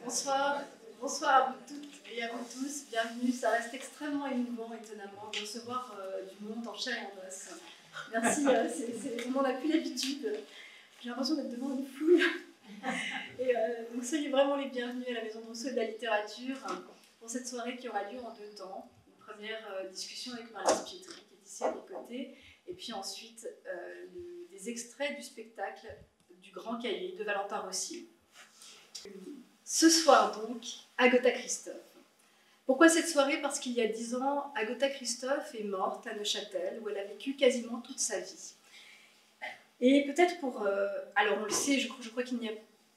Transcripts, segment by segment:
Bonsoir, bonsoir à vous toutes et à vous tous, bienvenue. Ça reste extrêmement émouvant, étonnamment, de recevoir du monde en chair et en os. Merci, on n'a plus l'habitude. J'ai l'impression d'être devant une foule. Et donc soyez vraiment les bienvenus à la Maison de Rousseau et de la littérature pour cette soirée qui aura lieu en deux temps. Une première discussion avec Marie Pietri, qui est ici à mes côtés, et puis ensuite des extraits du spectacle du Grand Cahier de Valentin Rossier. Ce soir donc, Agatha Christophe. Pourquoi cette soirée? Parce qu'il y a 10 ans, Agatha Christophe est morte à Neuchâtel, où elle a vécu quasiment toute sa vie. Et peut-être pour... alors on le sait, je crois qu'il n'y a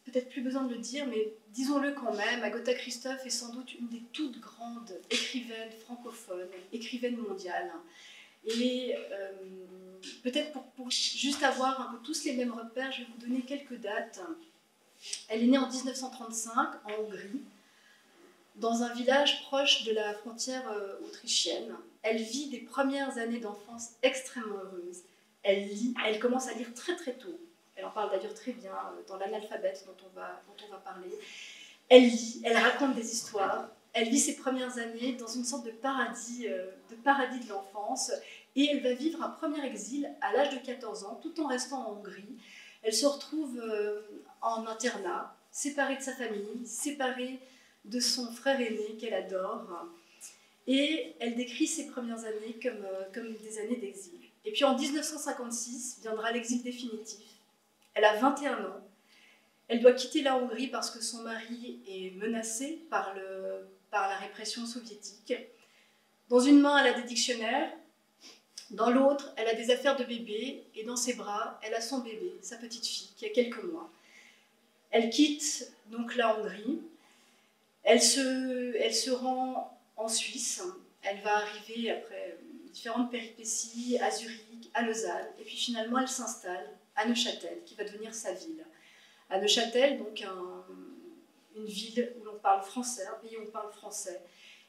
peut-être plus besoin de le dire, mais disons-le quand même, Agatha Christophe est sans doute une des toutes grandes écrivaines francophones, écrivaines mondiales. Et peut-être pour juste avoir un peu tous les mêmes repères, je vais vous donner quelques dates. Elle est née en 1935 en Hongrie, dans un village proche de la frontière autrichienne. Elle vit des premières années d'enfance extrêmement heureuses. Elle lit, elle commence à lire très très tôt. Elle en parle d'ailleurs très bien dans l'analphabète dont on va parler. Elle lit, elle raconte des histoires. Elle vit ses premières années dans une sorte de paradis de l'enfance. Et elle va vivre un premier exil à l'âge de 14 ans, tout en restant en Hongrie. Elle se retrouve en internat, séparée de sa famille, séparée de son frère aîné qu'elle adore. Et elle décrit ses premières années comme des années d'exil. Et puis en 1956 viendra l'exil définitif. Elle a 21 ans. Elle doit quitter la Hongrie parce que son mari est menacé par la répression soviétique. Dans une main, elle a des dictionnaires. Dans l'autre, elle a des affaires de bébé. Et dans ses bras, elle a son bébé, sa petite fille, qui a quelques mois. Elle quitte donc la Hongrie. Elle se rend en Suisse. Elle va arriver après différentes péripéties à Zurich, à Lausanne. Et puis finalement, elle s'installe à Neuchâtel, qui va devenir sa ville. À Neuchâtel, donc une ville où l'on parle français, un pays où on parle français.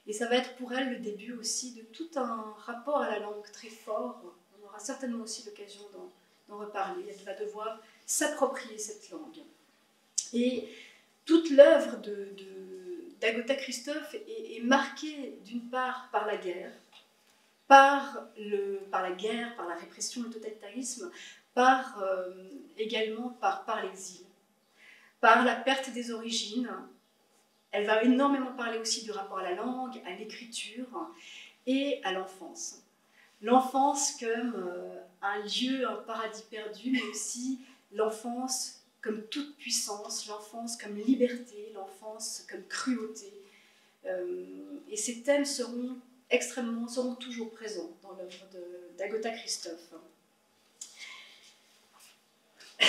Et ça va être pour elle le début aussi de tout un rapport à la langue très fort. On aura certainement aussi l'occasion d'en reparler. Elle va devoir s'approprier cette langue. Et toute l'œuvre d'Agatha Christophe est marquée d'une part par la guerre, par la répression, le totalitarisme, également par l'exil, par la perte des origines. Elle va énormément parler aussi du rapport à la langue, à l'écriture et à l'enfance. L'enfance comme un lieu, un paradis perdu, mais aussi l'enfance comme toute puissance, l'enfance comme liberté, l'enfance comme cruauté. Et ces thèmes seront toujours présents dans l'œuvre d'Agatha Christophe.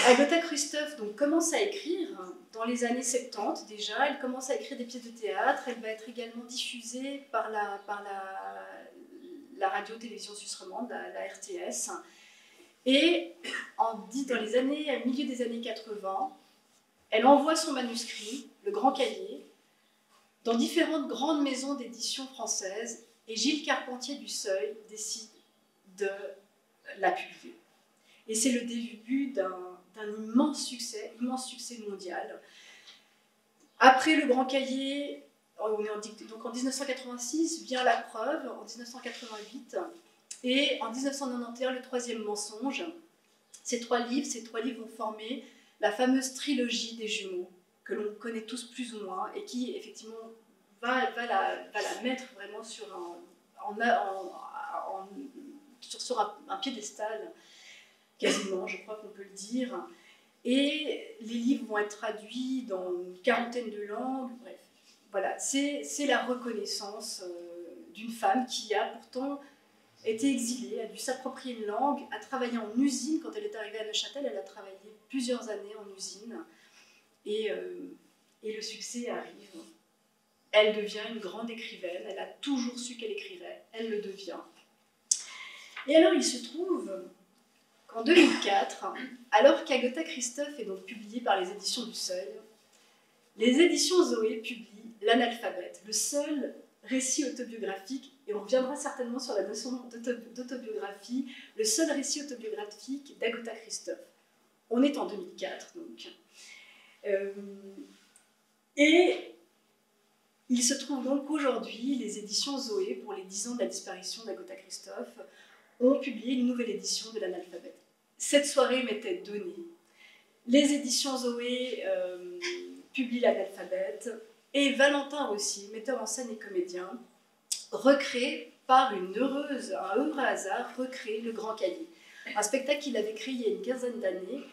Agatha Christophe donc, commence à écrire dans les années 70 déjà. Elle commence à écrire des pièces de théâtre. Elle va être également diffusée par la radio-télévision suisse romande, la RTS. Et dans les années, au milieu des années 80, elle envoie son manuscrit, le Grand Cahier, dans différentes grandes maisons d'édition françaises. Et Gilles Carpentier du Seuil décide de la publier. Et c'est le début d'un immense succès mondial. Après le Grand Cahier, donc en 1986, vient La Preuve, en 1988, et en 1991, Le Troisième Mensonge. Ces trois livres vont former la fameuse trilogie des jumeaux, que l'on connaît tous plus ou moins, et qui, effectivement, va la mettre vraiment sur un piédestal, quasiment, je crois qu'on peut le dire. Et les livres vont être traduits dans une quarantaine de langues. Bref, voilà, c'est la reconnaissance d'une femme qui a pourtant été exilée, a dû s'approprier une langue, a travaillé en usine. Quand elle est arrivée à Neuchâtel, elle a travaillé plusieurs années en usine. Et le succès arrive. Elle devient une grande écrivaine. Elle a toujours su qu'elle écrirait. Elle le devient. Et alors, il se trouve qu'en 2004, alors qu'Agatha Christophe est donc publiée par les éditions du Seuil, les éditions Zoé publient L'Analphabète, le seul récit autobiographique, et on reviendra certainement sur la notion d'autobiographie, le seul récit autobiographique d'Agatha Christophe. On est en 2004, donc. Et Il se trouve donc qu'aujourd'hui, les éditions Zoé, pour les 10 ans de la disparition d'Agatha Christophe, ont publié une nouvelle édition de l'Analphabète. Cette soirée m'était donnée. Les éditions Zoé publient l'Analphabète, et Valentin Rossi, metteur en scène et comédien, recrée par un heureux hasard, recrée Le Grand Cahier. Un spectacle qu'il avait créé il y a une quinzaine d'années,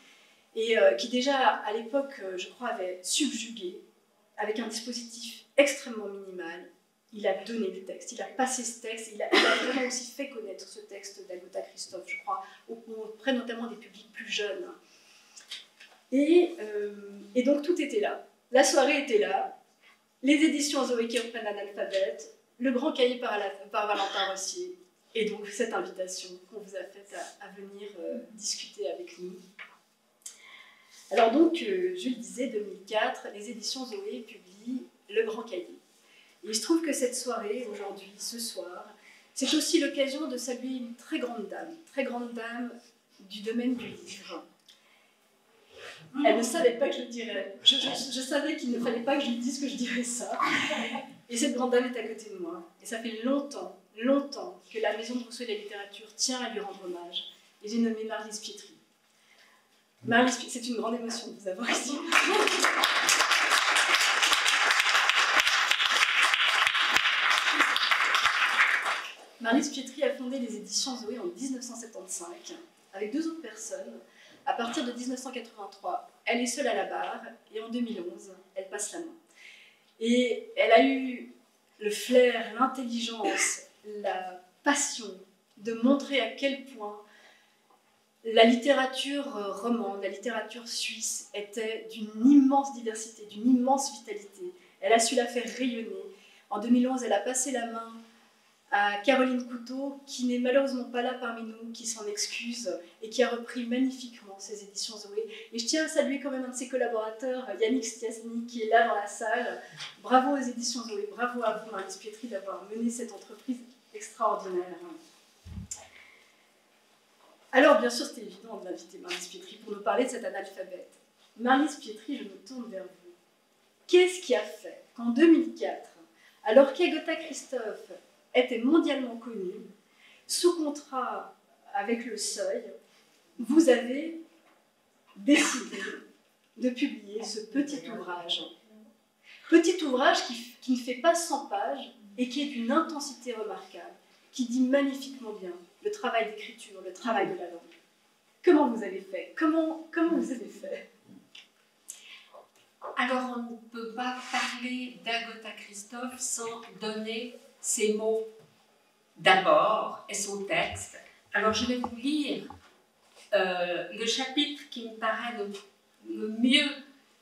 et qui déjà à l'époque, je crois, avait subjugué, avec un dispositif extrêmement minimal. Il a donné le texte, il a passé ce texte, il a vraiment aussi fait connaître ce texte d'Agatha Christophe, je crois, auprès notamment des publics plus jeunes. Et donc tout était là. La soirée était là, les éditions Zoé qui reprennent l'Analphabète, Le Grand Cahier par Valentin Rossi, et donc cette invitation qu'on vous a faite à venir discuter avec nous. Alors donc, je le disais, 2004, les éditions Zoé publient Le Grand Cahier. Et il se trouve que cette soirée, aujourd'hui, ce soir, c'est aussi l'occasion de saluer une très grande dame du domaine du livre. Elle ne savait pas que je le dirais. Je savais qu'il ne fallait pas que je lui dise que je dirais ça. Et cette grande dame est à côté de moi. Et ça fait longtemps que la Maison de Rousseau et de la littérature tient à lui rendre hommage. Et j'ai nommé Marlise Pietri. Marlise Pietri, c'est une grande émotion de vous avoir ici. Marlise Pietri a fondé les éditions Zoé en 1975 avec 2 autres personnes. À partir de 1983, elle est seule à la barre et en 2011, elle passe la main. Et elle a eu le flair, l'intelligence, la passion de montrer à quel point la littérature romande, la littérature suisse était d'une immense diversité, d'une immense vitalité. Elle a su la faire rayonner. En 2011, elle a passé la main à Caroline Couteau, qui n'est malheureusement pas là parmi nous, qui s'en excuse et qui a repris magnifiquement ses éditions Zoé. Et je tiens à saluer quand même un de ses collaborateurs, Yannick Stiasny, qui est là dans la salle. Bravo aux éditions Zoé, bravo à vous, Marlise Pietri, d'avoir mené cette entreprise extraordinaire. Alors, bien sûr, c'était évident d'inviter Marlise Pietri pour nous parler de cet analphabète. Marlise Pietri, je me tourne vers vous. Qu'est-ce qui a fait qu'en 2004, alors qu'Agatha Christophe était mondialement connue, sous contrat avec le Seuil, vous avez décidé de publier ce petit ouvrage. Petit ouvrage qui ne fait pas 100 pages et qui est d'une intensité remarquable, qui dit magnifiquement bien le travail d'écriture, le travail de la langue. Comment vous avez fait? Comment vous avez fait? Alors, on ne peut pas parler d'Agatha Christophe sans donner ses mots d'abord et son texte. Alors, je vais vous lire le chapitre qui me paraît le mieux,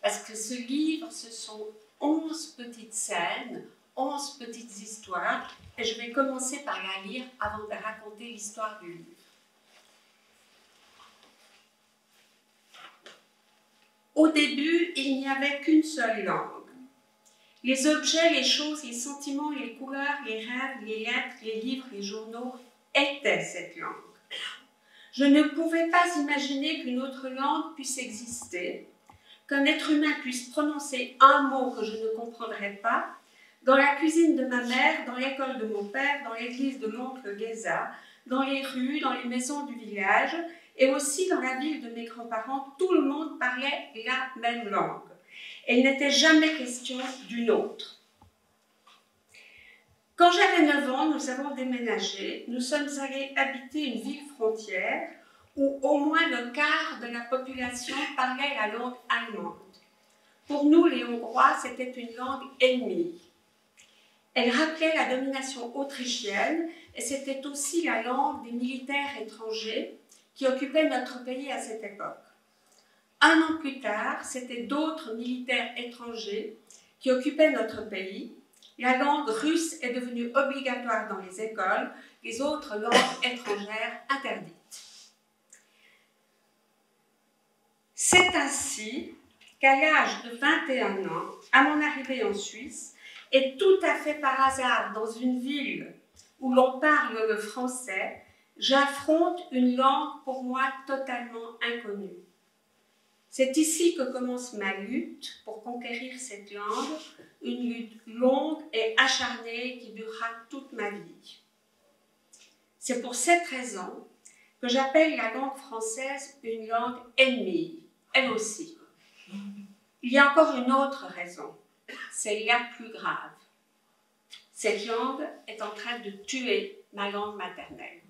parce que ce livre, ce sont 11 petites scènes, 11 petites histoires, et je vais commencer par la lire avant de raconter l'histoire du livre. Au début, il n'y avait qu'une seule langue. Les objets, les choses, les sentiments, les couleurs, les rêves, les lettres, les livres, les journaux étaient cette langue. Je ne pouvais pas imaginer qu'une autre langue puisse exister, qu'un être humain puisse prononcer un mot que je ne comprendrais pas, dans la cuisine de ma mère, dans l'école de mon père, dans l'église de l'oncle Guéza, dans les rues, dans les maisons du village, et aussi dans la ville de mes grands-parents, tout le monde parlait la même langue. Et il n'était jamais question d'une autre. Quand j'avais 9 ans, nous avons déménagé. Nous sommes allés habiter une ville frontière où au moins le quart de la population parlait la langue allemande. Pour nous, les Hongrois, c'était une langue ennemie. Elle rappelait la domination autrichienne et c'était aussi la langue des militaires étrangers qui occupaient notre pays à cette époque. 1 an plus tard, c'était d'autres militaires étrangers qui occupaient notre pays. La langue russe est devenue obligatoire dans les écoles, les autres langues étrangères interdites. C'est ainsi qu'à l'âge de 21 ans, à mon arrivée en Suisse, et tout à fait par hasard dans une ville où l'on parle le français, j'affronte une langue pour moi totalement inconnue. C'est ici que commence ma lutte pour conquérir cette langue, une lutte longue et acharnée qui durera toute ma vie. C'est pour cette raison que j'appelle la langue française une langue ennemie, elle aussi. Il y a encore une autre raison, c'est la plus grave. Cette langue est en train de tuer ma langue maternelle.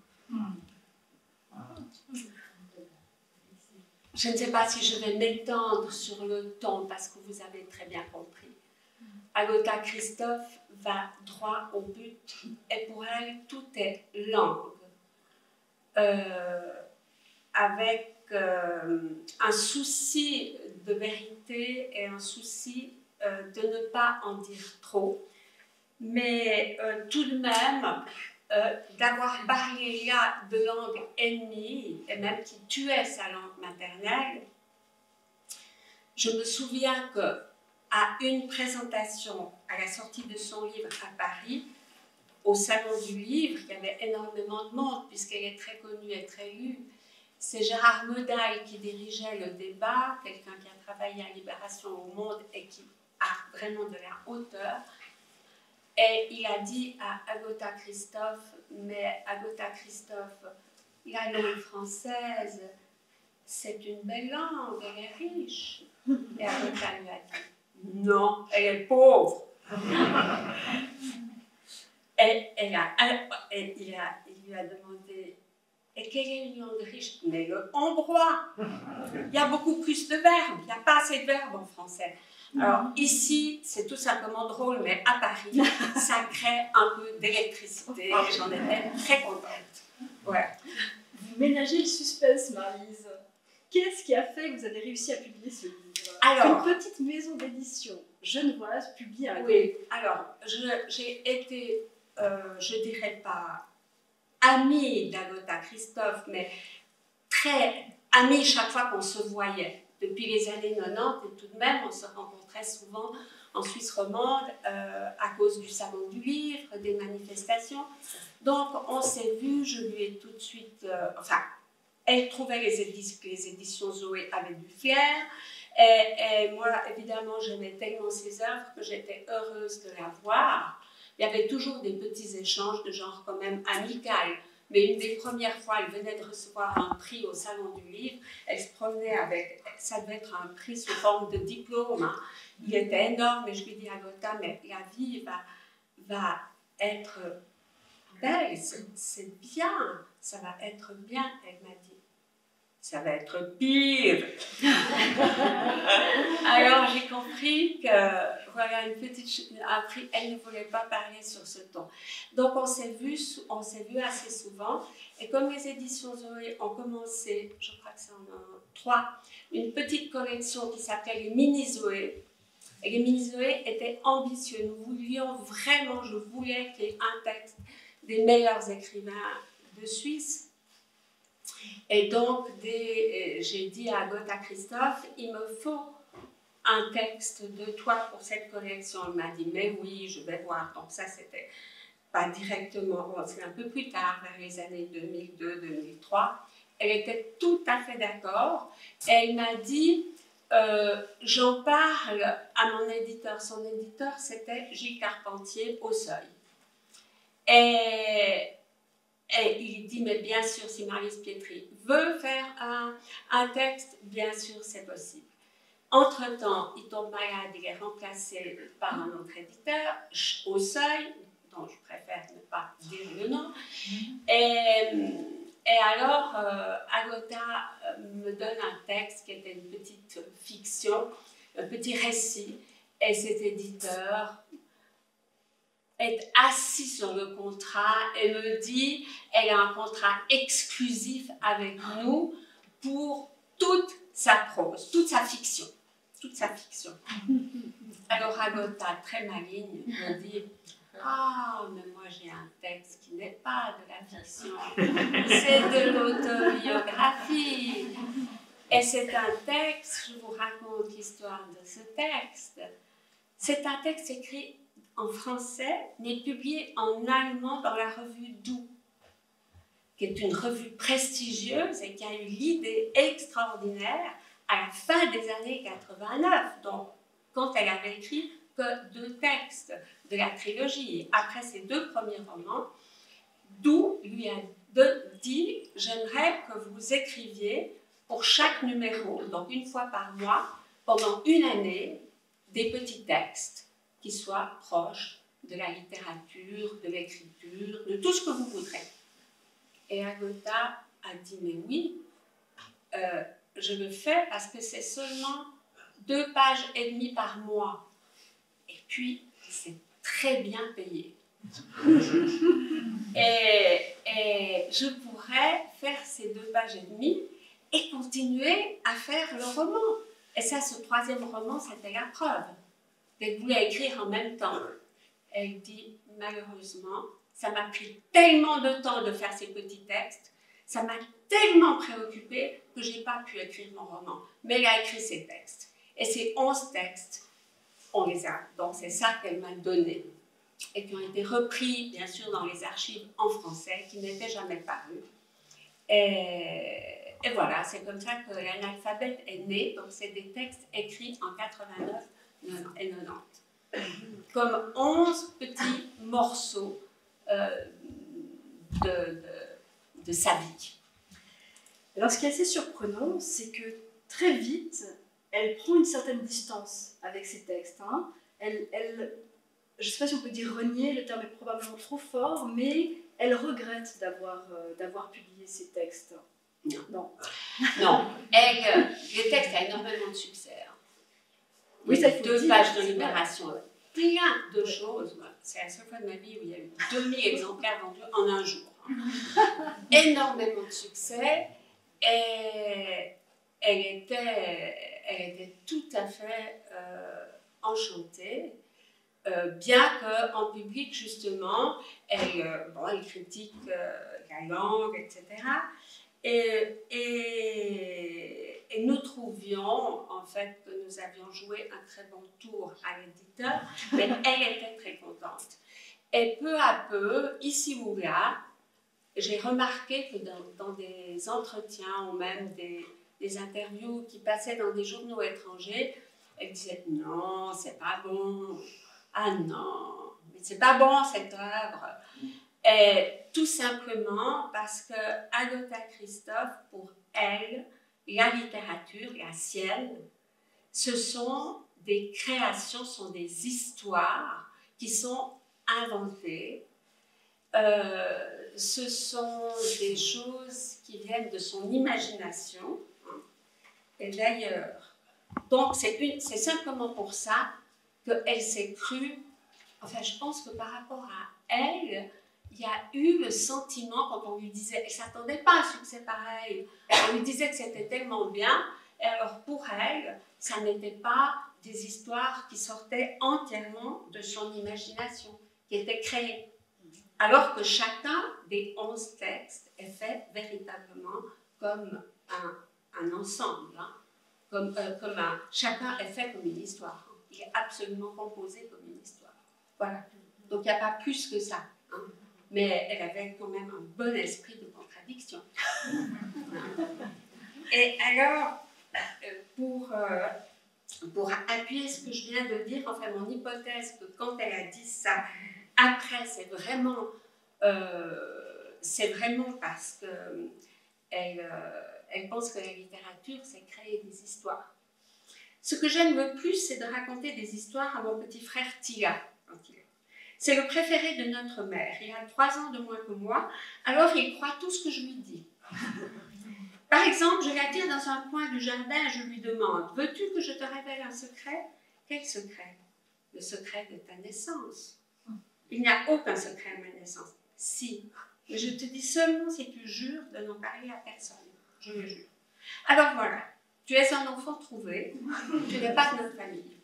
Je ne sais pas si je vais m'étendre sur le ton parce que vous avez très bien compris. Agota Christophe va droit au but et pour elle, tout est langue. Avec un souci de vérité et un souci de ne pas en dire trop. Mais tout de même, d'avoir parlé là de langue ennemie, et même qui tuait sa langue maternelle, je me souviens qu'à une présentation à la sortie de son livre à Paris, au Salon du Livre, il y avait énormément de monde, puisqu'elle est très connue et très lue. C'est Gérard Medaille qui dirigeait le débat, quelqu'un qui a travaillé à Libération au Monde et qui a vraiment de la hauteur. Et il a dit à Agota Christophe, mais Agota Christophe, la langue française, c'est une belle langue, elle est riche. Et Agota lui a dit, non, elle est pauvre. Et il lui a demandé, et quelle est une langue riche? Mais le hongrois. Il y a beaucoup plus de verbes, il n'y a pas assez de verbes en français. Alors ici, c'est tout simplement drôle, mais à Paris, ça crée un peu d'électricité. J'en étais très contente. Voilà. Vous ménagez le suspense, Marlise. Qu'est-ce qui a fait que vous avez réussi à publier ce livre? Alors, une petite maison d'édition genevoise publie un livre. Oui, alors, j'ai été, je dirais pas amie d'Agota Christophe, mais très amie chaque fois qu'on se voyait. Depuis les années 90, et tout de même, on se rencontrait souvent en Suisse romande à cause du Salon du Livre, des manifestations. Donc, on s'est vus, je lui ai tout de suite... elle trouvait les éditions Zoé avaient du flair. Et moi, évidemment, j'aimais tellement ses œuvres que j'étais heureuse de la voir. Il y avait toujours des petits échanges de genre quand même amical. Mais une des premières fois, elle venait de recevoir un prix au Salon du Livre. Elle se promenait avec, ça devait être un prix sous forme de diplôme. Hein. Il était énorme et je lui dis à Agota, mais la vie va être belle, c'est bien, ça va être bien. Elle m'a dit, ça va être pire. Alors j'ai compris que voilà un prix, elle ne voulait pas parler sur ce ton. Donc on s'est vu assez souvent. Et comme les éditions Zoé ont commencé, je crois que c'est en 3, une petite collection qui s'appelait les Mini Zoé. Et les Mini Zoé étaient ambitieux. Nous voulions vraiment, je voulais qu'il y ait un texte des meilleurs écrivains de Suisse. Et donc, j'ai dit à Agota Christophe, il me faut un texte de toi pour cette collection. Elle m'a dit, mais oui, je vais voir. Donc ça, c'était pas directement, bon, c'est un peu plus tard, vers les années 2002-2003. Elle était tout à fait d'accord. Et elle m'a dit, j'en parle à mon éditeur. Son éditeur, c'était Gilles Carpentier, au Seuil. Et il dit, mais bien sûr, si Marlise Pietri veut faire un texte, bien sûr, c'est possible. Entre-temps, il tombe malade, il est remplacé par un autre éditeur, au Seuil, dont je préfère ne pas dire le nom. Et alors, Agota me donne un texte qui était une petite fiction, un petit récit, et cet éditeur est assis sur le contrat et me dit elle a un contrat exclusif avec nous pour toute sa prose, toute sa fiction. Alors Agota, très maligne, me dit ah, mais moi j'ai un texte qui n'est pas de la fiction, c'est de l'autobiographie. Et c'est un texte, je vous raconte l'histoire de ce texte. C'est un texte écrit en français, mais publié en allemand dans la revue Doux, qui est une revue prestigieuse et qui a eu l'idée extraordinaire, à la fin des années 89, donc quand elle avait écrit que 2 textes de la trilogie, après ses 2 premiers romans, d'où lui a dit « J'aimerais que vous écriviez pour chaque numéro, donc 1 fois par mois, pendant 1 année, des petits textes qui soient proches de la littérature, de l'écriture, de tout ce que vous voudrez. » Et Agota a dit « Mais oui, je le fais parce que c'est seulement 2,5 pages par mois. Et puis, c'est très bien payé. Et je pourrais faire ces 2,5 pages et continuer à faire le roman. Et ça, ce 3e roman, c'était la preuve. Elle voulait écrire en même temps. Elle dit, malheureusement, ça m'a pris tellement de temps de faire ces petits textes, ça m'a tellement préoccupée que je n'ai pas pu écrire mon roman. Mais elle a écrit ces textes. Et ces 11 textes, on les a. Donc c'est ça qu'elle m'a donné. Et qui ont été repris, bien sûr, dans les archives en français, qui n'étaient jamais parus. Et voilà, c'est comme ça que l'analphabète est né. Donc c'est des textes écrits en 89 et 90. Comme 11 petits morceaux de sa vie. Alors ce qui est assez surprenant, c'est que très vite, elle prend une certaine distance avec ses textes. Hein. Je ne sais pas si on peut dire renier, le terme est probablement trop fort, mais elle regrette d'avoir publié ces textes. Non. Non. Les textes ont énormément de succès. Hein. Oui, ça il faut 2 dire, pages de Libération. Plein de choses. C'est la seule fois de ma vie où il y a eu 2000 exemplaires vendus en un jour. Hein. Énormément de succès. Et elle était tout à fait enchantée, bien qu'en public, justement, elle critique la langue, etc. Et nous trouvions, en fait, que nous avions joué un très bon tour à l'éditeur, mais elle était très contente. Et peu à peu, ici ou là, j'ai remarqué que dans des entretiens ou même des interviews qui passaient dans des journaux étrangers, elle disait « Non, c'est pas bon. Ah non, mais c'est pas bon cette œuvre. » Et tout simplement parce que Agota Christophe, pour elle, la littérature, la sienne, ce sont des créations, sont des histoires qui sont inventées. Ce sont des choses qui viennent de son imagination. Hein. Et d'ailleurs, donc c'est simplement pour ça qu'elle s'est crue, enfin je pense que par rapport à elle, il y a eu le sentiment quand on lui disait, elle ne s'attendait pas à un succès pareil, on lui disait que c'était tellement bien, et alors pour elle, ça n'était pas des histoires qui sortaient entièrement de son imagination, qui étaient créées. Alors que chacun des 11 textes est fait véritablement comme un ensemble, hein, chacun est fait comme une histoire. Hein. Il est absolument composé comme une histoire. Voilà. Donc il n'y a pas plus que ça. Hein. Mais elle avait quand même un bon esprit de contradiction. Et alors, pour appuyer ce que je viens de dire, enfin mon hypothèse que quand elle a dit ça, après c'est vraiment parce qu'elle pense que la littérature, c'est créer des histoires. Ce que j'aime le plus, c'est de raconter des histoires à mon petit frère Tila. C'est le préféré de notre mère. Il a 3 ans de moins que moi, alors il croit tout ce que je lui dis. Par exemple, je l'attire dans un coin du jardin et je lui demande « Veux-tu que je te révèle un secret ?» Quel secret? Le secret de ta naissance. Il n'y a aucun secret à ma naissance. Si, mais je te dis seulement si tu jures de n'en parler à personne. Je le jure. Alors voilà, tu es un enfant trouvé, tu n'es pas de notre famille.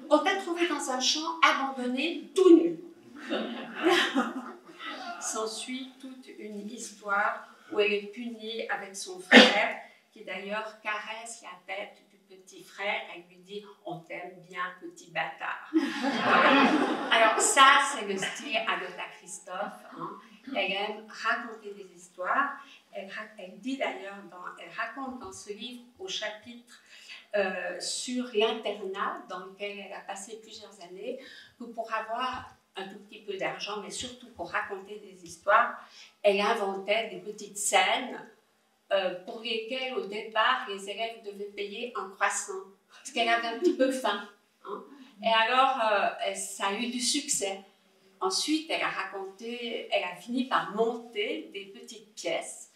On t'a trouvé dans un champ abandonné, tout nu. S'ensuit toute une histoire où elle est punie avec son frère, qui d'ailleurs caresse la tête du petit frère. Elle lui dit « On t'aime bien, petit bâtard. » Alors ça, c'est le style Agota Christophe. Hein. Elle aime raconter des histoires elle dit d'ailleurs, elle raconte dans ce livre au chapitre sur l'internat dans lequel elle a passé plusieurs années, que pour avoir un tout petit peu d'argent, mais surtout pour raconter des histoires, elle inventait des petites scènes pour lesquelles, au départ, les élèves devaient payer un croissant, parce qu'elle avait un petit peu faim. Hein. Et alors, ça a eu du succès. Ensuite, elle a fini par monter des petites pièces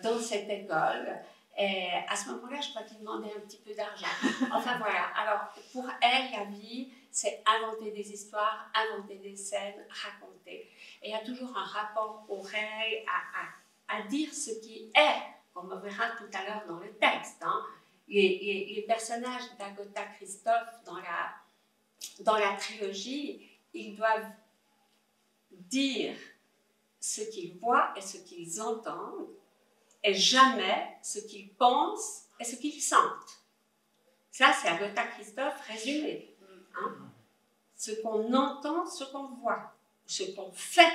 dans cette école. Et à ce moment-là, je crois qu'il demandait un petit peu d'argent. Enfin voilà, alors pour elle, la vie, c'est inventer des histoires, inventer des scènes, raconter. Et il y a toujours un rapport au réel, à dire ce qui est, comme on verra tout à l'heure dans le texte. Hein. Les personnages d'Agatha Christophe dans la trilogie, ils doivent dire ce qu'ils voient et ce qu'ils entendent, et jamais ce qu'ils pensent et ce qu'ils sentent. Ça, c'est Agatha Christophe résumé. Hein? Ce qu'on entend, ce qu'on voit, ce qu'on fait,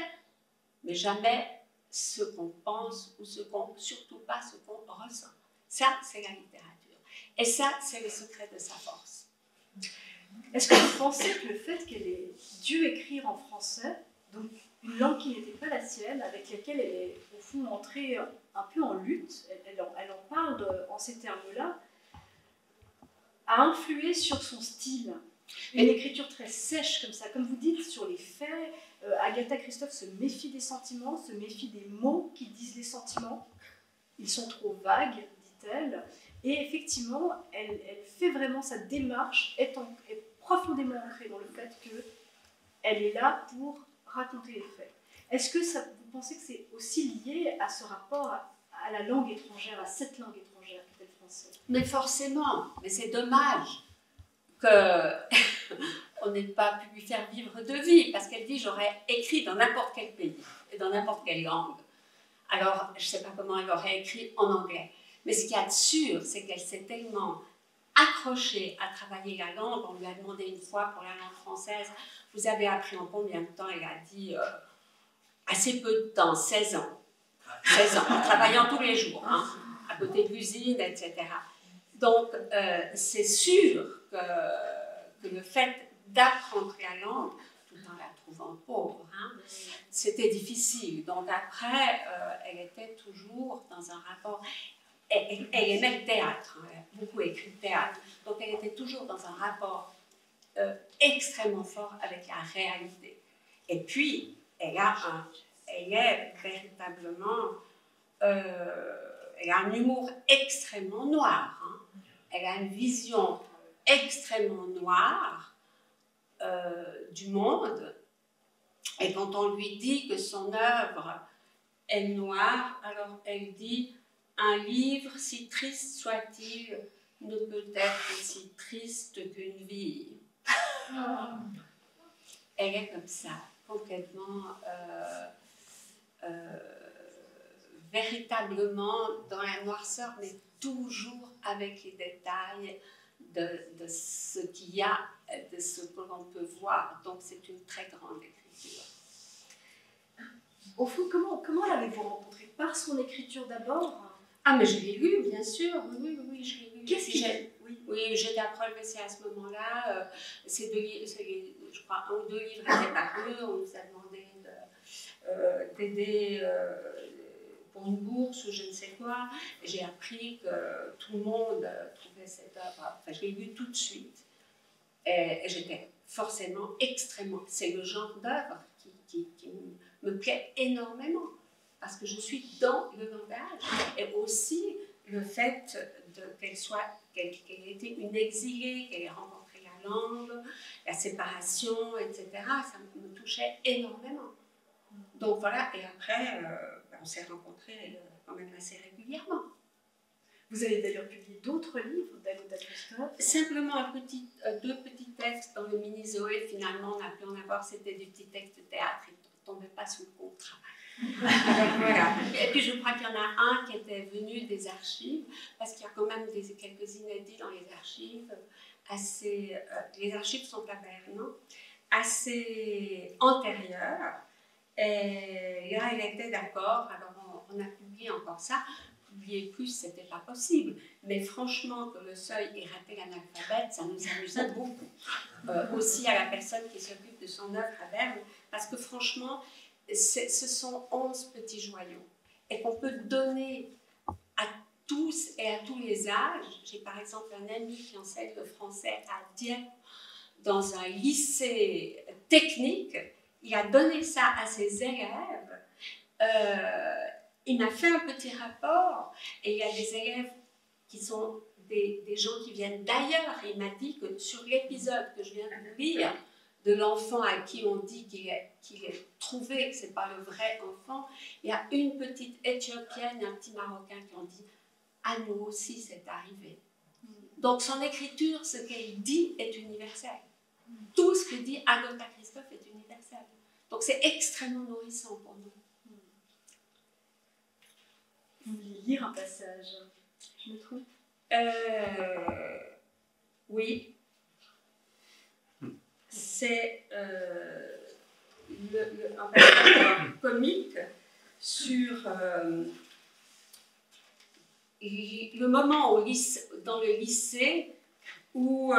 mais jamais ce qu'on pense ou surtout pas ce qu'on ressent. Ça, c'est la littérature. Et ça, c'est le secret de sa force. Est-ce que vous pensez que le fait qu'elle ait dû écrire en français, donc une langue qui n'était pas la sienne, avec laquelle elle est au fond entrée un peu en lutte, elle en parle en ces termes-là, a influé sur son style? Une écriture très sèche comme ça, comme vous dites, sur les faits. Agatha Christophe se méfie des sentiments, se méfie des mots qui disent les sentiments. Ils sont trop vagues, dit-elle. Et effectivement, elle fait vraiment sa démarche, est profondément ancrée dans le fait qu'elle est là pour raconter les faits. Est-ce que vous pensez que c'est aussi lié à ce rapport à la langue étrangère, à cette langue étrangère qu'est le français? Mais forcément, mais c'est dommage qu'on n'ait pas pu lui faire vivre de vie, parce qu'elle dit « j'aurais écrit dans n'importe quel pays et dans n'importe quelle langue ». Alors, je ne sais pas comment elle aurait écrit en anglais. Mais ce qu'il y a de sûr, c'est qu'elle s'est tellement accrochée à travailler la langue. On lui a demandé une fois pour la langue française, vous avez appris en combien de temps? Elle a dit assez peu de temps, 16 ans. 16 ans, en travaillant tous les jours, hein, à côté de l'usine, etc. Donc, c'est sûr que le fait d'apprendre la langue, tout en la trouvant pauvre, hein, c'était difficile. Donc après, elle était toujours dans un rapport... Elle aimait le théâtre, hein, elle a beaucoup écrit le théâtre. Donc elle était toujours dans un rapport extrêmement fort avec la réalité. Et puis, elle est véritablement... elle a un humour extrêmement noir. Hein. Elle a une vision extrêmement noire du monde. Et quand on lui dit que son œuvre est noire, alors elle dit « Un livre, si triste soit-il, ne peut être aussi triste qu'une vie. » Elle est comme ça, complètement, véritablement dans la noirceur, mais toujours avec les détails de ce qu'il y a, de ce que l'on peut voir. Donc c'est une très grande écriture. Au fond, comment l'avez-vous rencontrée? Par son écriture d'abord? Ah, mais je l'ai lu, bien sûr. Oui, je l'ai lu. Qu'est-ce qu'il est? Oui, j'étais à Paul, mais c'est à ce moment-là. Je crois, un ou deux livres étaient parus. On nous a demandé d'aider pour une bourse ou je ne sais quoi. J'ai appris que tout le monde trouvait cette œuvre. Enfin, je l'ai lu tout de suite. Et j'étais forcément extrêmement... C'est le genre d'œuvre qui me plaît énormément. Parce que je suis dans le langage. Et aussi le fait qu'elle ait été une exilée, qu'elle ait rencontré la langue, la séparation, etc. Ça me touchait énormément. Donc voilà, et après, on s'est rencontrés quand même assez régulièrement. Vous avez d'ailleurs publié d'autres livres d'Agatha Christophe? Simplement deux petits textes dans le mini-Zoé. Finalement, on a pu en avoir, c'était des petits textes de théâtre, ils ne tombaient pas sous le contrat. Alors, voilà. Et puis je crois qu'il y en a un qui était venu des archives, parce qu'il y a quand même quelques inédits dans les archives, les archives sont à Berne, assez antérieures, et là il était d'accord, alors on a publié encore ça. Publier plus, c'était pas possible. Mais franchement, que le seuil ait raté l'analphabète, ça nous amusait beaucoup. Aussi à la personne qui s'occupe de son œuvre à Berne, parce que franchement, ce sont 11 petits joyaux. Et qu'on peut donner à tous et à tous les âges. J'ai par exemple un ami qui enseigne le français à Dieppe, dans un lycée technique. Il a donné ça à ses élèves. Il m'a fait un petit rapport, et il y a des élèves qui sont des gens qui viennent d'ailleurs. Il m'a dit que sur l'épisode que je viens de lire, de l'enfant à qui on dit qu'il est trouvé que ce n'est pas le vrai enfant, il y a une petite Éthiopienne et un petit Marocain qui ont dit « à nous aussi c'est arrivé ». Donc son écriture, ce qu'elle dit est universel. Tout ce que dit Agota Christophe est universel. Donc c'est extrêmement nourrissant pour nous. Vous voulez lire un passage, je me trompe? Oui. C'est un passage comique sur le moment dans le lycée où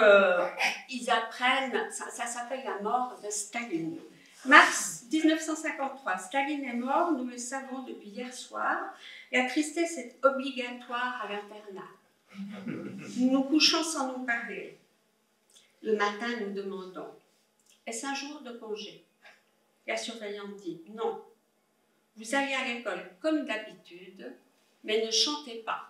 ils apprennent, ça s'appelle la mort de Staline. Mars 1953, Staline est mort, nous le savons depuis hier soir. La tristesse est obligatoire à l'internat. Nous nous couchons sans nous parler. Le matin, nous demandons, est-ce un jour de congé? La surveillante dit, non. Vous allez à l'école comme d'habitude, mais ne chantez pas.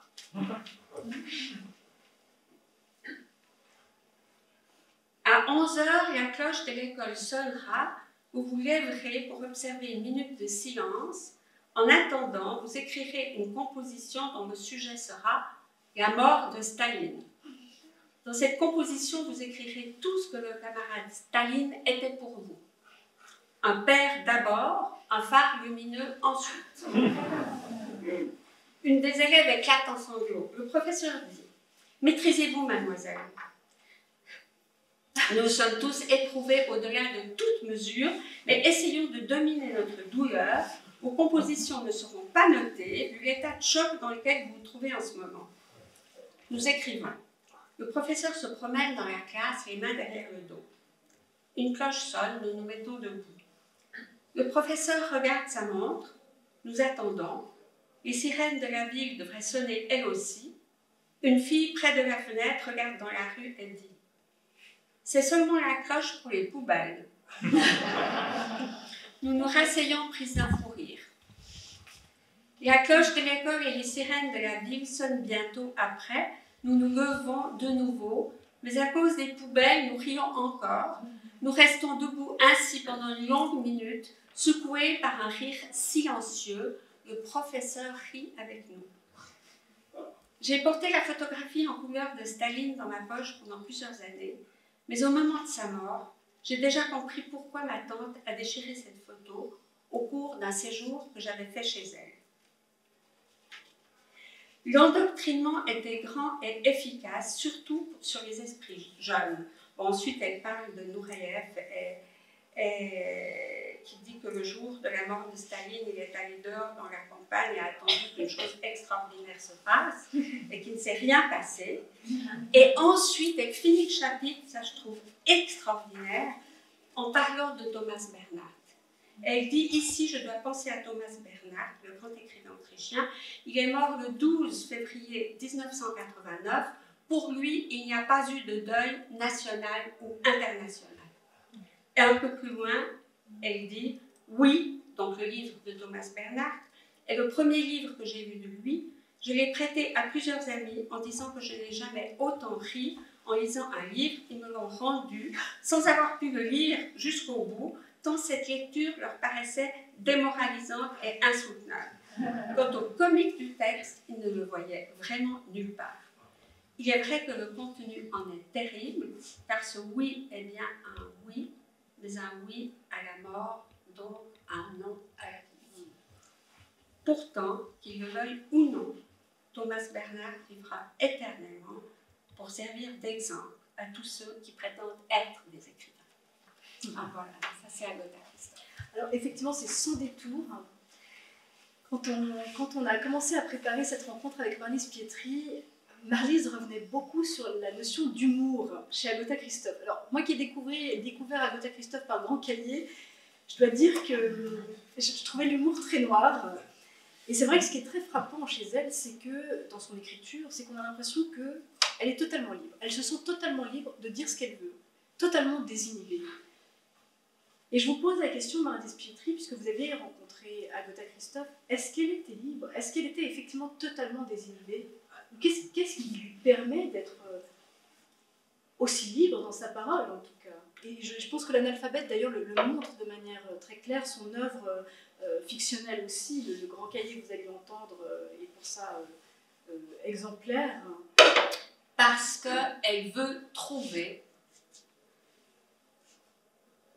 À 11 h, la cloche de l'école sonnera. Vous vous lèverez pour observer une minute de silence. En attendant, vous écrirez une composition dont le sujet sera « La mort de Staline ». Dans cette composition, vous écrirez tout ce que le camarade Staline était pour vous. Un père d'abord, un phare lumineux ensuite. Une des élèves éclate en sanglots. Le professeur dit « Maîtrisez-vous, mademoiselle ». Nous sommes tous éprouvés au-delà de toute mesure, mais essayons de dominer notre douleur. Vos compositions ne seront pas notées, vu l'état de choc dans lequel vous vous trouvez en ce moment. Nous écrivons. Le professeur se promène dans la classe, les mains derrière le dos. Une cloche sonne, nous nous mettons debout. Le professeur regarde sa montre. Nous attendons. Les sirènes de la ville devraient sonner elles aussi. Une fille près de la fenêtre regarde dans la rue et dit « C'est seulement la cloche pour les poubelles. » Nous nous rasseyons pris d'un fou rire. La cloche de l'école et les sirènes de la ville sonnent bientôt après. Nous nous levons de nouveau, mais à cause des poubelles, nous rions encore. Nous restons debout ainsi pendant une longue minute, secoués par un rire silencieux. Le professeur rit avec nous. J'ai porté la photographie en couleur de Staline dans ma poche pendant plusieurs années, mais au moment de sa mort, j'ai déjà compris pourquoi ma tante a déchiré cette photo au cours d'un séjour que j'avais fait chez elle. L'endoctrinement était grand et efficace, surtout sur les esprits jeunes. Bon, ensuite, elle parle de Nureyev, qui dit que le jour de la mort de Staline, il est allé dehors dans la campagne et a attendu qu'une chose extraordinaire se passe et qu'il ne s'est rien passé. Et ensuite, elle finit le chapitre, ça je trouve extraordinaire, en parlant de Thomas Bernhard. Elle dit ici, je dois penser à Thomas Bernhard, le grand écrivain autrichien. Il est mort le 12 février 1989. Pour lui, il n'y a pas eu de deuil national ou international. Et un peu plus loin, elle dit oui, donc le livre de Thomas Bernhard est le premier livre que j'ai lu de lui. Je l'ai prêté à plusieurs amis en disant que je n'ai jamais autant ri en lisant un livre. Ils me l'ont rendu sans avoir pu le lire jusqu'au bout, tant cette lecture leur paraissait démoralisante et insoutenable. Quant au comique du texte, ils ne le voyaient vraiment nulle part. Il est vrai que le contenu en est terrible, car ce oui est bien un oui, mais un oui à la mort, donc un non à la vie. Pourtant, qu'il le veuille ou non, Thomas Bernhard vivra éternellement pour servir d'exemple à tous ceux qui prétendent être des écrivains. Ah voilà, ça c'est Agota Christophe. Alors effectivement, c'est sans détour. Quand on a commencé à préparer cette rencontre avec Marlise Pietri, Marlise revenait beaucoup sur la notion d'humour chez Agota Christophe. Alors, moi qui ai découvert Agota Christophe par le Grand Cahier, je dois dire que je trouvais l'humour très noir. Et c'est vrai que ce qui est très frappant chez elle, c'est que, dans son écriture, c'est qu'on a l'impression qu'elle est totalement libre. Elle se sent totalement libre de dire ce qu'elle veut, totalement désinhibée. Et je vous pose la question, Marlise Pietri, puisque vous avez rencontré Agota Christophe, est-ce qu'elle était libre? Est-ce qu'elle était effectivement totalement désinhibée? Qu'est-ce qui lui permet d'être aussi libre dans sa parole, en tout cas? Et je pense que l'analphabète, d'ailleurs, le montre de manière très claire. Son œuvre fictionnelle aussi, le Grand Cahier que vous allez entendre, est pour ça exemplaire. Parce qu'elle veut trouver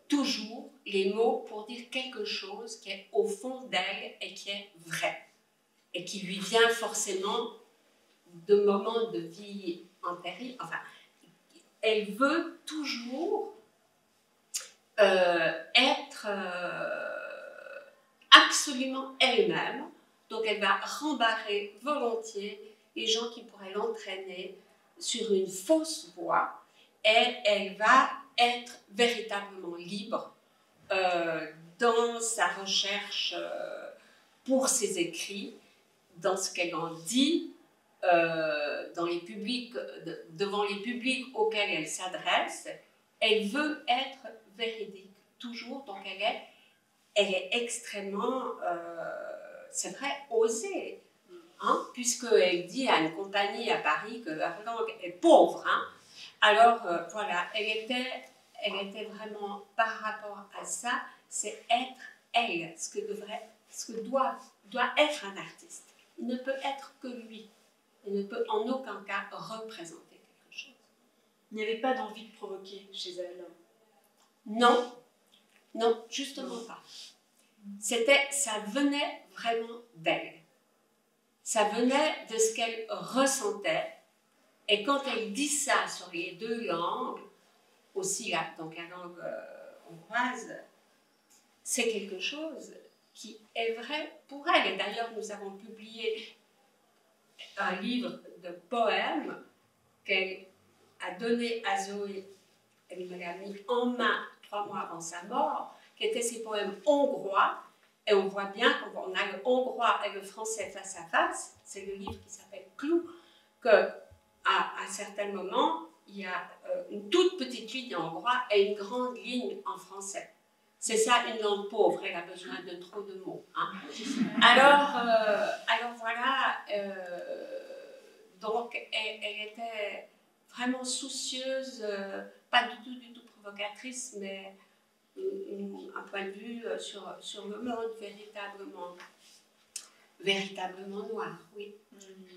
toujours les mots pour dire quelque chose qui est au fond d'elle et qui est vrai, et qui lui vient forcément de moments de vie en péril. Enfin, elle veut toujours être absolument elle-même, donc elle va rembarrer volontiers les gens qui pourraient l'entraîner sur une fausse voie, et elle va être véritablement libre dans sa recherche pour ses écrits, dans ce qu'elle en dit, dans les publics, devant les publics auxquels elle s'adresse. Elle veut être véridique, toujours, donc elle est extrêmement, c'est vrai, osée, hein, puisqu'elle dit à une compagnie à Paris que leur langue est pauvre, hein. Alors voilà, elle était vraiment, par rapport à ça, c'est être elle, ce que doit être un artiste. Il ne peut être que lui. Il ne peut en aucun cas représenter quelque chose. Il n'y avait pas d'envie de provoquer chez elle? Non, non, justement pas. Ça venait vraiment d'elle. Ça venait de ce qu'elle ressentait. Et quand elle dit ça sur les deux langues, aussi donc la langue hongroise, c'est quelque chose qui est vrai pour elle. Et d'ailleurs, nous avons publié un livre de poèmes qu'elle a donné à Zoé, elle me l'a mis en main 3 mois avant sa mort, qui étaient ses poèmes hongrois, et on voit bien qu'on a le hongrois et le français face à face. C'est le livre qui s'appelle Clou, qu'à un certain moment, il y a une toute petite ligne en hongrois et une grande ligne en français. C'est ça, une langue pauvre, elle a besoin de trop de mots. Hein. Alors voilà, donc elle était vraiment soucieuse, pas du tout provocatrice, mais un point de vue sur le monde véritablement noir, oui.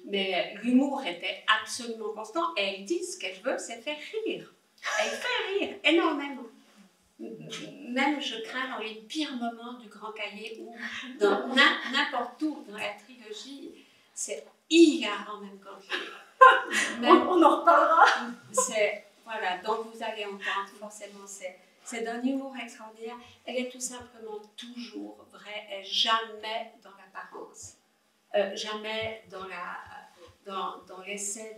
Mais l'humour était absolument constant, et elle dit ce qu'elle veut, c'est faire rire. Elle fait rire énormément. Même, je crains, dans les pires moments du Grand Cahier, ou dans n'importe où, dans la trilogie, c'est hilarant même quand on en reparlera. Voilà, donc vous allez entendre forcément, c'est d'un humour extraordinaire. Elle est tout simplement toujours vraie, et jamais dans l'apparence, jamais dans l'essai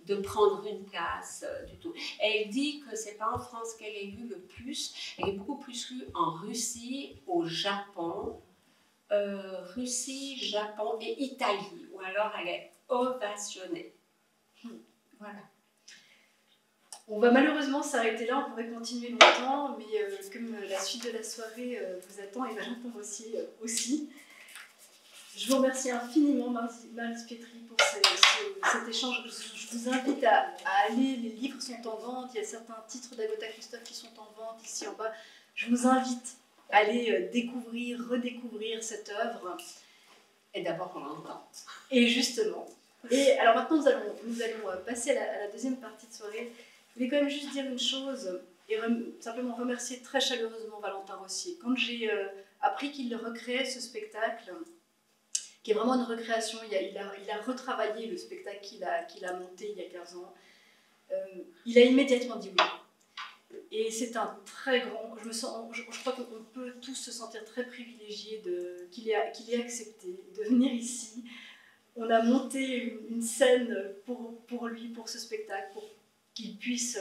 de prendre une place du tout. Et elle dit que c'est pas en France qu'elle est lue le plus, elle est beaucoup plus lue en Russie, au Japon, Russie, Japon et Italie, ou alors elle est ovationnée. Voilà. On va malheureusement s'arrêter là, on pourrait continuer longtemps, mais comme la suite de la soirée vous attend, et Valentin Rossier aussi. Je vous remercie infiniment, Marlise Pietri, pour cet échange. Je vous invite à aller, les livres sont en vente, il y a certains titres d'Agota Christophe qui sont en vente ici en bas. Je vous invite à aller découvrir, redécouvrir cette œuvre. Et d'abord on l'entend. Et justement. Et alors maintenant, nous allons passer à la deuxième partie de soirée. Je voulais quand même juste dire une chose, et simplement remercier très chaleureusement Valentin Rossier. Quand j'ai appris qu'il recréait ce spectacle, qui est vraiment une recréation, il a retravaillé le spectacle qu'il a monté il y a 15 ans, il a immédiatement dit oui. Et c'est un très grand, je crois qu'on peut tous se sentir très privilégiés qu'il ait accepté de venir ici. On a monté une scène pour lui, pour ce spectacle, pour qu'il puisse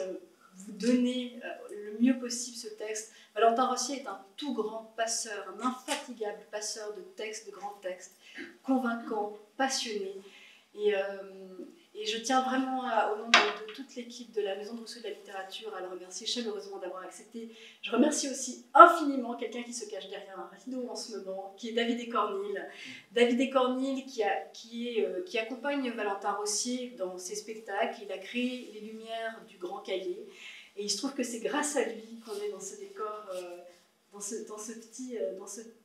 vous donner le mieux possible ce texte. Valentin Rossier est un tout grand passeur, un infatigable passeur de textes, de grands textes, convaincant, passionné. Et je tiens vraiment, au nom de toute l'équipe de la Maison de Rousseau de la Littérature, à le remercier chaleureusement d'avoir accepté. Je remercie aussi infiniment quelqu'un qui se cache derrière un rideau en ce moment, qui est David Écornil. David Écornil qui accompagne Valentin Rossier dans ses spectacles. Il a créé les lumières du Grand Cahier. Et il se trouve que c'est grâce à lui qu'on est dans ce décor, dans ce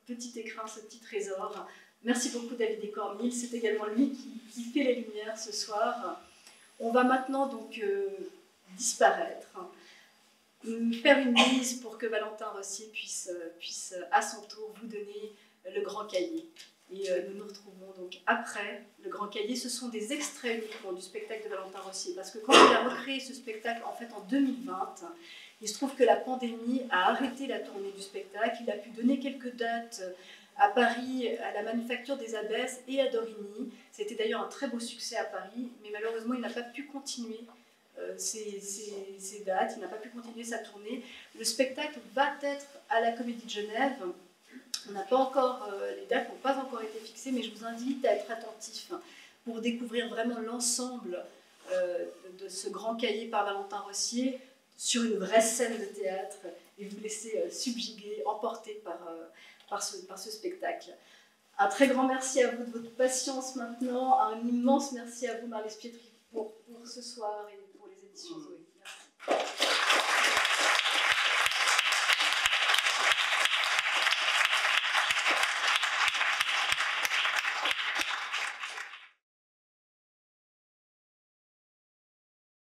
petit écrin, ce petit trésor. Merci beaucoup David Écornil, c'est également lui qui fait les lumières ce soir. On va maintenant donc disparaître, faire une mise pour que Valentin Rossier puisse à son tour vous donner le Grand Cahier. Et nous nous retrouvons donc après le Grand Cahier. Ce sont des extraits uniquement du spectacle de Valentin Rossier, parce que quand il a recréé ce spectacle en fait en 2020, il se trouve que la pandémie a arrêté la tournée du spectacle. Il a pu donner quelques dates à Paris, à la Manufacture des Abbesses et à Dorigny. C'était d'ailleurs un très beau succès à Paris, mais malheureusement, il n'a pas pu continuer ses dates, il n'a pas pu continuer sa tournée. Le spectacle va être à la Comédie de Genève. On n'a pas encore, les dates n'ont pas encore été fixées, mais je vous invite à être attentifs pour découvrir vraiment l'ensemble de ce Grand Cahier par Valentin Rossier sur une vraie scène de théâtre et vous laisser subjuguer, emporter par ce spectacle. Un très grand merci à vous de votre patience maintenant. Un immense merci à vous, Marlèse Pietri, pour ce soir et pour les éditions Zoé.